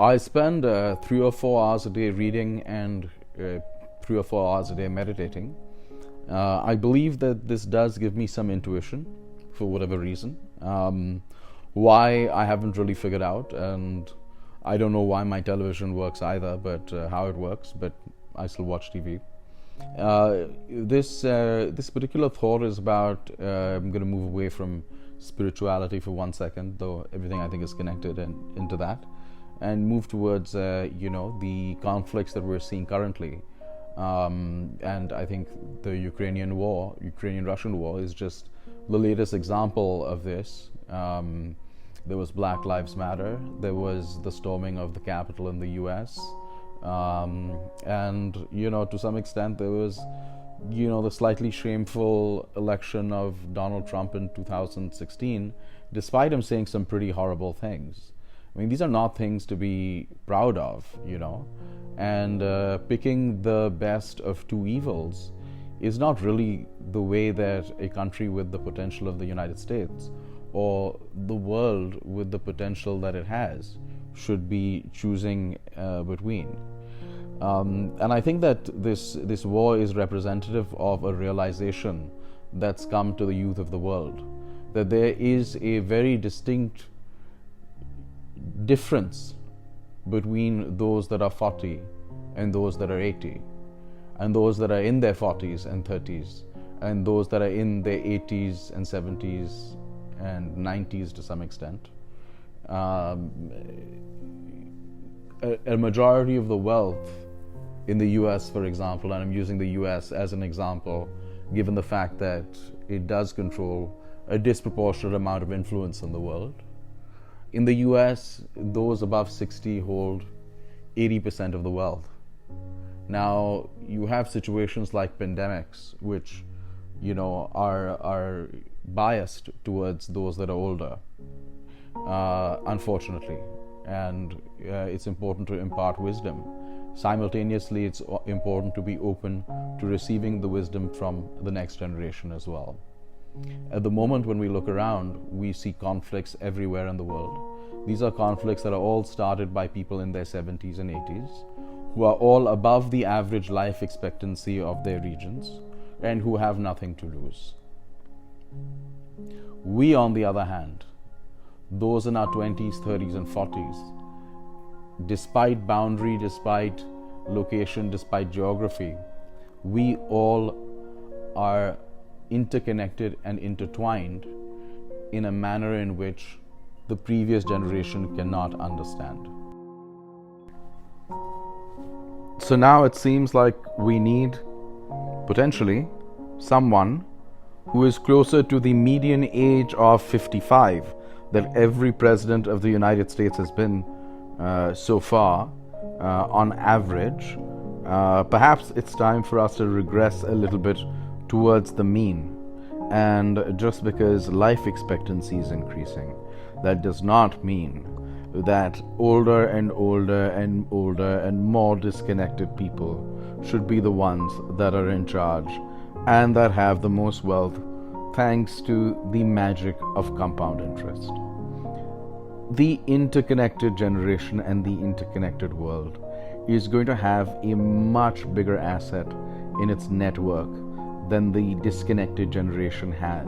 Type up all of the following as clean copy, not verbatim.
I spend 3 or 4 hours a day reading and 3 or 4 hours a day meditating. I believe that this does give me some intuition for whatever reason. Why, I haven't really figured out, and I don't know why my television works either, but how it works, but I still watch TV. This particular thought is about, I'm going to move away from spirituality for 1 second, though everything I think is connected into that, and move towards the conflicts that we're seeing currently. And I think the Ukrainian-Russian war is just the latest example of this. There was Black Lives Matter, there was the storming of the Capitol in the US, and to some extent there was the slightly shameful election of Donald Trump in 2016, despite him saying some pretty horrible things. I mean, these are not things to be proud of, and picking the best of two evils is not really the way that a country with the potential of the United States or the world with the potential that it has should be choosing between. And I think that this war is representative of a realization that's come to the youth of the world, that there is a very distinct difference between those that are 40 and those that are 80, and those that are in their 40s and 30s, and those that are in their 80s and 70s and 90s to some extent. A majority of the wealth in the US, for example, and I'm using the US as an example, given the fact that it does control a disproportionate amount of influence in the world. In the US, those above 60 hold 80% of the wealth. Now, you have situations like pandemics, which, are biased towards those that are older, unfortunately. And it's important to impart wisdom. Simultaneously, it's important to be open to receiving the wisdom from the next generation as well. At the moment when we look around, we see conflicts everywhere in the world. These are conflicts that are all started by people in their 70s and 80s, who are all above the average life expectancy of their regions and who have nothing to lose. We, on the other hand, those in our 20s, 30s, and 40s, despite boundary, despite location, despite geography, we all are interconnected and intertwined in a manner in which the previous generation cannot understand. So now it seems like we need, potentially, someone who is closer to the median age of 55 that every president of the United States has been so far, on average. Perhaps it's time for us to regress a little bit towards the mean. And just because life expectancy is increasing, that does not mean that older and older and older and more disconnected people should be the ones that are in charge and that have the most wealth, thanks to the magic of compound interest. The interconnected generation and the interconnected world is going to have a much bigger asset in its network than the disconnected generation has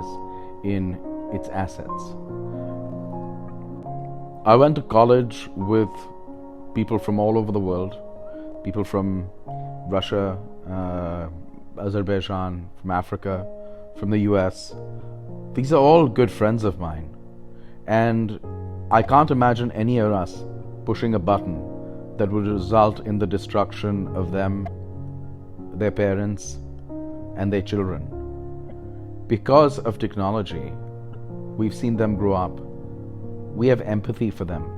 in its assets. I went to college with people from all over the world, people from Russia, Azerbaijan, from Africa, from the US. These are all good friends of mine, and I can't imagine any of us pushing a button that would result in the destruction of them, their parents, and their children. Because of technology, we've seen them grow up. We have empathy for them.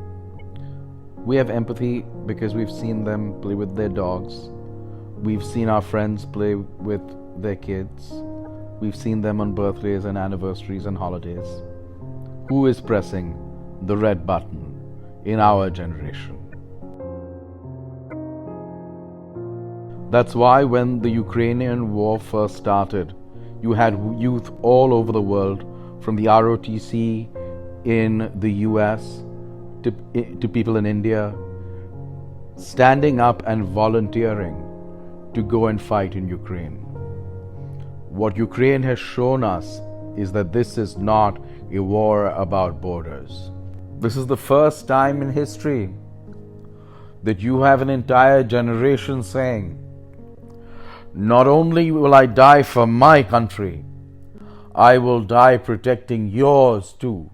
We have empathy because we've seen them play with their dogs. We've seen our friends play with their kids. We've seen them on birthdays and anniversaries and holidays. Who is pressing the red button in our generation? That's why when the Ukrainian war first started, you had youth all over the world, from the ROTC in the US to people in India, standing up and volunteering to go and fight in Ukraine. What Ukraine has shown us is that this is not a war about borders. This is the first time in history that you have an entire generation saying, not only will I die for my country, I will die protecting yours too.